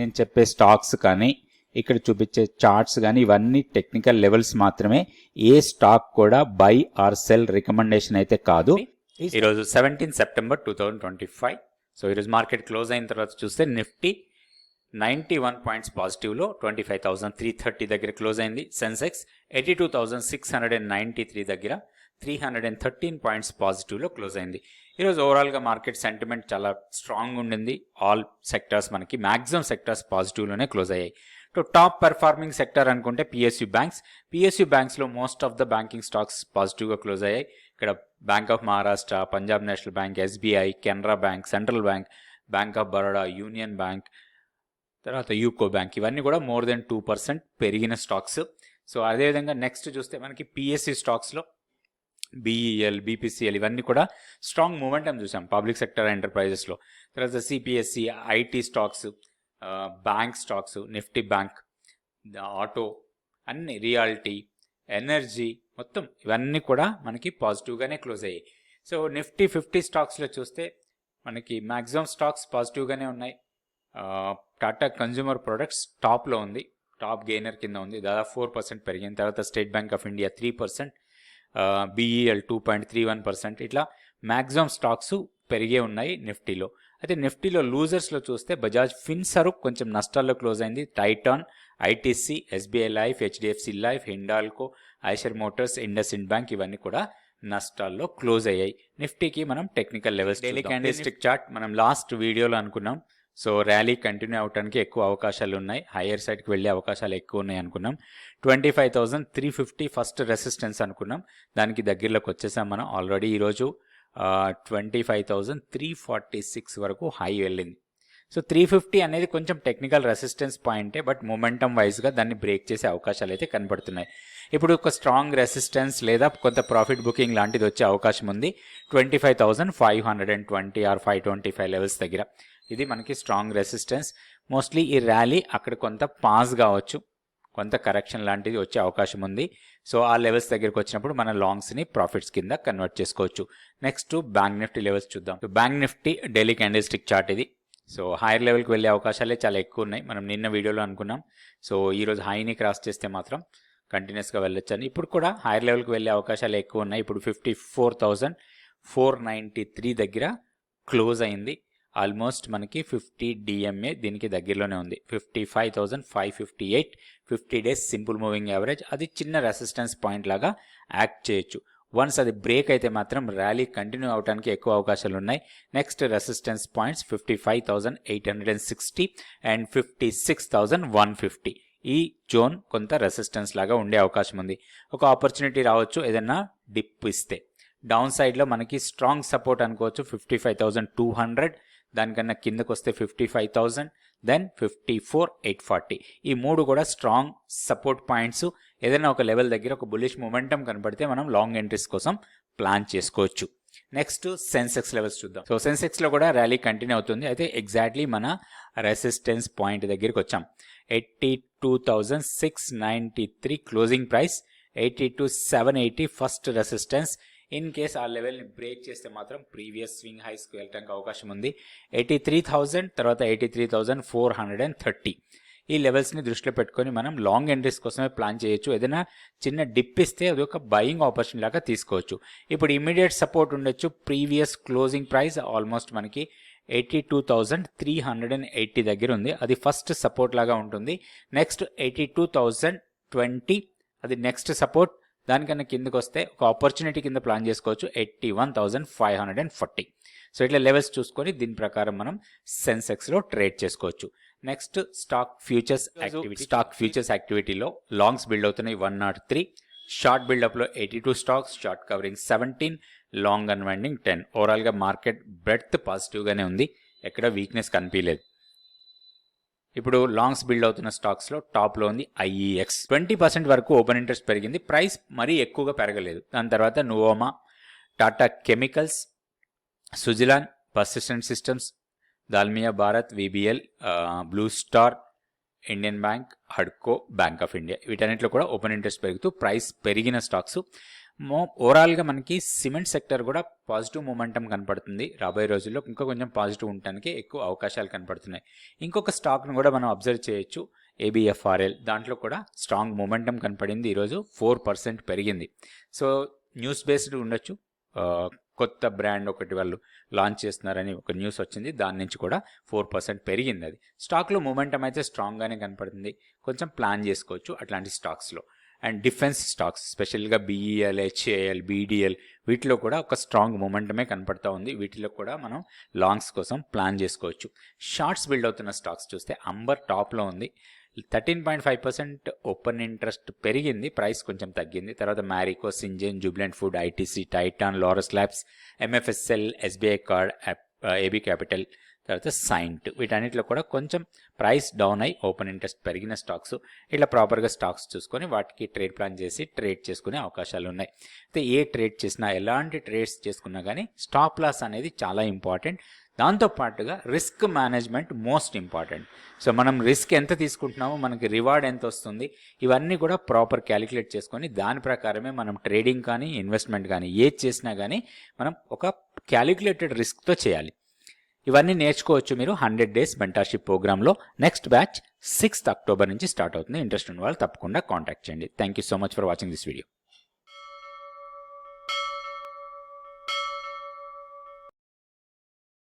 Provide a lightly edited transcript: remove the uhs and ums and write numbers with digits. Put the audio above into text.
నేను చెప్పే స్టాక్స్ కానీ ఇక్కడ చూపించే చార్ట్స్ కానీ ఇవన్నీ టెక్నికల్ లెవెల్స్ మాత్రమే. ఏ స్టాక్ కూడా బై ఆర్ సెల్ రికమెండేషన్ అయితే కాదు. ఈరోజు 17 సెప్టెంబర్ 2025. సో ఈరోజు మార్కెట్ క్లోజ్ అయిన తర్వాత చూస్తే నిఫ్టీ 91 పాయింట్స్ పాజిటివ్లో 25,330 దగ్గర క్లోజ్ అయింది. సెన్సెక్స్ 82,693 దగ్గర 313 పాయింట్స్ పాజిటివ్లో క్లోజ్ అయింది. ఈరోజు ఓవరాల్గా మార్కెట్ సెంటిమెంట్ చాలా స్ట్రాంగ్ ఉండింది. ఆల్ సెక్టర్స్ మనకి మ్యాక్సిమం సెక్టర్స్ పాజిటివ్లోనే క్లోజ్ అయ్యాయి. టాప్ పెర్ఫార్మింగ్ సెక్టర్ అనుకుంటే పిఎస్యూ బ్యాంక్స్లో most of the banking stocks పాజిటివ్గా క్లోజ్ అయ్యాయి. ఇక్కడ Bank of Maharashtra, Punjab National Bank, SBI, Canara Bank, Central Bank, Bank of Baroda, Union Bank, తర్వాత యూకో బ్యాంక్, ఇవన్నీ కూడా మోర్ దెన్ 2% పెరిగిన స్టాక్స్. సో అదేవిధంగా నెక్స్ట్ చూస్తే మనకి పిఎస్సి స్టాక్స్లో బీఈఎల్, బీపీసీఎల్ ఇవన్నీ కూడా స్ట్రాంగ్ మూమెంటం చూసాం పబ్లిక్ సెక్టర్ ఎంటర్ప్రైజెస్లో. తర్వాత CPSE, IT stocks, bank stocks, Nifty bank, auto, అన్ని రియాలిటీ, ఎనర్జీ, మొత్తం ఇవన్నీ కూడా మనకి పాజిటివ్గానే క్లోజ్ అయ్యాయి. సో నిఫ్టీ 50 స్టాక్స్లో చూస్తే మనకి మ్యాక్సిమం స్టాక్స్ పాజిటివ్గానే ఉన్నాయి. టాటా కన్జ్యూమర్ ప్రొడక్ట్స్ టాప్లో ఉంది, టాప్ గెయినర్ కింద ఉంది, దాదాపు 4% పెరిగింది. తర్వాత state bank of India 3%, BEL 2.31%, ఇట్లా మ్యాక్సిమం స్టాక్స్ పెరిగే ఉన్నాయి నిఫ్టీలో. అయితే నిఫ్టీలో లూజర్స్లో చూస్తే బజాజ్ ఫిన్సర్వ్ కొంచెం నష్టాల్లో క్లోజ్ అయింది. Titan, ITC, SBI life, HDFC life, Hindalco, Eicher Motors, IndusInd bank ఇవన్నీ కూడా నష్టాల్లో క్లోజ్ అయ్యాయి. నిఫ్టీకి మనం technical levels daily candlestick chart మనం లాస్ట్ వీడియోలో అనుకున్నాం. సో ర్యాలీ కంటిన్యూ అవడానికి ఎక్కువ అవకాశాలు ఉన్నాయి, హయ్యర్ సైడ్కి వెళ్ళే అవకాశాలు ఎక్కువ ఉన్నాయి అనుకున్నాం. 25,350 ఫస్ట్ రెసిస్టెన్స్ అనుకున్నాం, దానికి దగ్గరలోకి వచ్చేసాం మనం ఆల్రెడీ. ఈరోజు 25,346 వరకు హై వెళ్ళింది. సో 350 అనేది కొంచెం టెక్నికల్ రెసిస్టెన్స్ పాయింటే, బట్ మొమెంటమ్ వైజ్గా దాన్ని బ్రేక్ చేసే అవకాశాలు అయితే కనబడుతున్నాయి. ఇప్పుడు ఒక స్ట్రాంగ్ రెసిస్టెన్స్ లేదా కొంత ప్రాఫిట్ బుకింగ్ లాంటిది వచ్చే అవకాశం ఉంది 25,520 ఆర్ 525 లెవెల్స్ దగ్గర. ఇది మనకి స్ట్రాంగ్ రెసిస్టెన్స్. మోస్ట్లీ ఈ ర్యాలీ అక్కడ కొంత పాస్ కావచ్చు, కొంత కరెక్షన్ లాంటిది వచ్చే అవకాశం ఉంది. సో ఆ లెవెల్స్ దగ్గరికి వచ్చినప్పుడు మన లాంగ్స్ని ప్రాఫిట్స్ కింద కన్వర్ట్ చేసుకోవచ్చు. నెక్స్ట్ బ్యాంక్ నిఫ్టీ లెవెల్స్ చూద్దాం. Bank Nifty daily candlestick chart ఇది. సో హైయర్ లెవెల్కి వెళ్ళే అవకాశాలే చాలా ఎక్కువ ఉన్నాయి, మనం నిన్న వీడియోలో అనుకున్నాం. సో ఈరోజు హైని క్రాస్ చేస్తే మాత్రం కంటిన్యూస్గా వెళ్ళొచ్చని. ఇప్పుడు కూడా హైయర్ లెవెల్కి వెళ్ళే అవకాశాలు ఎక్కువ ఉన్నాయి. ఇప్పుడు 54,493 దగ్గర క్లోజ్ అయింది. ఆల్మోస్ట్ మనకి 50 డిఎంఏ దీనికి దగ్గరలోనే ఉంది. 55,558 50 డేస్ సింపుల్ మూవింగ్ యావరేజ్, అది చిన్న రెసిస్టెన్స్ పాయింట్ లాగా యాక్ట్ చేయొచ్చు. వన్స్ అది బ్రేక్ అయితే మాత్రం ర్యాలీ కంటిన్యూ అవడానికి ఎక్కువ అవకాశాలు ఉన్నాయి. Next resistance points 55,860 and 56,150. ఈ జోన్ కొంత రెసిస్టెన్స్ లాగా ఉండే అవకాశం ఉంది. ఒక ఆపర్చునిటీ రావచ్చు ఏదన్నా డిప్ ఇస్తే. డౌన్ సైడ్లో మనకి స్ట్రాంగ్ సపోర్ట్ అనుకోవచ్చు 55,200, దానికన్నా కిందకు వస్తే 55,000, దెన్ 54,840. ఈ మూడు కూడా స్ట్రాంగ్ సపోర్ట్ పాయింట్స్. ఏదైనా ఒక లెవెల్ దగ్గర ఒక బుల్లిష్ మొమెంటం కనబడితే మనం లాంగ్ ఎంట్రీస్ కోసం ప్లాన్ చేసుకోవచ్చు. నెక్స్ట్ సెన్సెక్స్ లెవెల్స్ చూద్దాం. సో సెన్సెక్స్లో కూడా ర్యాలీ కంటిన్యూ అవుతుంది. అయితే ఎగ్జాక్ట్లీ మన రెసిస్టెన్స్ పాయింట్ దగ్గరికి వచ్చాం. 82,693 closing price, 82,780 first resistance. In case ఆ లెవెల్ని బ్రేక్ చేస్తే మాత్రం ప్రీవియస్ స్వింగ్ హైస్కి వెళ్ళడానికి అవకాశం ఉంది. 83,000, తర్వాత 83,430. ఈ లెవెల్స్ని దృష్టిలో పెట్టుకొని మనం లాంగ్ ఎంట్రీస్ కోసమే ప్లాన్ చేయొచ్చు. ఏదైనా చిన్న డిప్ ఇస్తే అది ఒక బయింగ్ ఆపర్చునిటీ లాగా తీసుకోవచ్చు. ఇప్పుడు ఇమీడియట్ సపోర్ట్ ఉండొచ్చు ప్రీవియస్ క్లోజింగ్ ప్రైస్ ఆల్మోస్ట్ మనకి 82,380 దగ్గర ఉంది, అది ఫస్ట్ సపోర్ట్ లాగా ఉంటుంది. నెక్స్ట్ 82,020 అది నెక్స్ట్ సపోర్ట్. దానికన్నా కిందకు వస్తే ఒక ఆపర్చునిటీ కింద ప్లాన్ చేసుకోవచ్చు 81,540. సో ఇట్లా లెవెల్స్ చూసుకొని దీని ప్రకారం మనం సెన్సెక్స్లో ట్రేడ్ చేసుకోవచ్చు. నెక్స్ట్ స్టాక్ ఫ్యూచర్స్ యాక్టివిటీలో లాంగ్స్ బిల్డ్ అవుతున్నాయి 103, షార్ట్ బిల్డప్లో 82 stocks, short covering 17, long unwinding 10. ఓవరాల్గా మార్కెట్ బ్రెడ్త్ పాజిటివ్గానే ఉంది, ఎక్కడ వీక్నెస్ కనిపించలేదు. ఇప్పుడు లాంగ్స్ బిల్డ్ అవుతున్న స్టాక్స్లో టాప్లో ఉంది ఐఈఎక్స్. 20% వరకు ఓపెన్ ఇంట్రెస్ట్ పెరిగింది, ప్రైస్ మరీ ఎక్కువగా పెరగలేదు. దాని తర్వాత Nuvama, Tata Chemicals, Suzlon, Persistent Systems, Dalmia Bharat, VBL, Blue Star, Indian Bank, హడ్కో, బ్యాంక్ ఆఫ్ ఇండియా, వీటన్నిటిలో కూడా ఓపెన్ ఇంట్రెస్ట్ పెరుగుతూ ప్రైస్ పెరిగిన స్టాక్స్. ఓవరాల్గా మనకి సిమెంట్ సెక్టర్ కూడా పాజిటివ్ మూమెంటం కనపడుతుంది. రాబోయే రోజుల్లో ఇంకా కొంచెం పాజిటివ్ ఉండడానికి ఎక్కువ అవకాశాలు కనపడుతున్నాయి. ఇంకొక స్టాక్ను కూడా మనం అబ్జర్వ్ చేయొచ్చు, ABFRL. దాంట్లో కూడా స్ట్రాంగ్ మూమెంటం కనపడింది. ఈరోజు 4% పెరిగింది. సో న్యూస్ బేస్డ్ ఉండొచ్చు. కొత్త బ్రాండ్ ఒకటి వాళ్ళు లాంచ్ చేస్తున్నారని ఒక న్యూస్ వచ్చింది, దాని నుంచి కూడా 4% పెరిగింది. అది స్టాక్లో మూమెంటం అయితే స్ట్రాంగ్గానే కనపడుతుంది. కొంచెం ప్లాన్ చేసుకోవచ్చు అట్లాంటి స్టాక్స్లో. అండ్ డిఫెన్స్ స్టాక్స్ స్పెషల్గా BEL, HAL, BDL వీటిలో కూడా ఒక స్ట్రాంగ్ మూమెంటమే కనపడతా ఉంది. వీటిలో కూడా మనం లాంగ్స్ కోసం ప్లాన్ చేసుకోవచ్చు. షార్ట్స్ బిల్డ్ అవుతున్న స్టాక్స్ చూస్తే అంబర్ టాప్లో ఉంది. 13.5% ఓపెన్ ఇంట్రెస్ట్ పెరిగింది, ప్రైస్ కొంచెం తగ్గింది. తర్వాత Marico, Syngene, Jubilant Food, ITC, Titan, Laurus Labs, MFSL, SBI Card, AB Capital, తర్వాత సైంట్, వీటన్నిటిలో కూడా కొంచెం ప్రైస్ డౌన్ అయ్యి ఓపెన్ ఇంట్రెస్ట్ పెరిగిన స్టాక్స్. ఇట్లా ప్రాపర్గా స్టాక్స్ చూసుకొని వాటికి ట్రేడ్ ప్లాన్ చేసి ట్రేడ్ చేసుకునే అవకాశాలు ఉన్నాయి. అయితే ఏ ట్రేడ్ చేసినా, ఎలాంటి ట్రేడ్స్ చేసుకున్నా కానీ స్టాప్ లాస్ అనేది చాలా ఇంపార్టెంట్. దాంతోపాటుగా risk management most important. So మనం రిస్క్ ఎంత తీసుకుంటున్నామో, మనకి రివార్డ్ ఎంత వస్తుంది, ఇవన్నీ కూడా ప్రాపర్ క్యాలిక్యులేట్ చేసుకొని దాని ప్రకారమే మనం ట్రేడింగ్ కానీ ఇన్వెస్ట్మెంట్ కానీ ఏది చేసినా కానీ మనం ఒక క్యాలిక్యులేటెడ్ రిస్క్తో చేయాలి. ఇవన్నీ నేర్చుకోవచ్చు మీరు 100 డేస్ మెంటర్షిప్ ప్రోగ్రాంలో. నెక్స్ట్ బ్యాచ్ 6th అక్టోబర్ నుంచి స్టార్ట్ అవుతుంది. ఇంట్రెస్ట్ ఉన్న వాళ్ళు తప్పకుండా కాంటాక్ట్ చేయండి. Thank you so much for watching this video.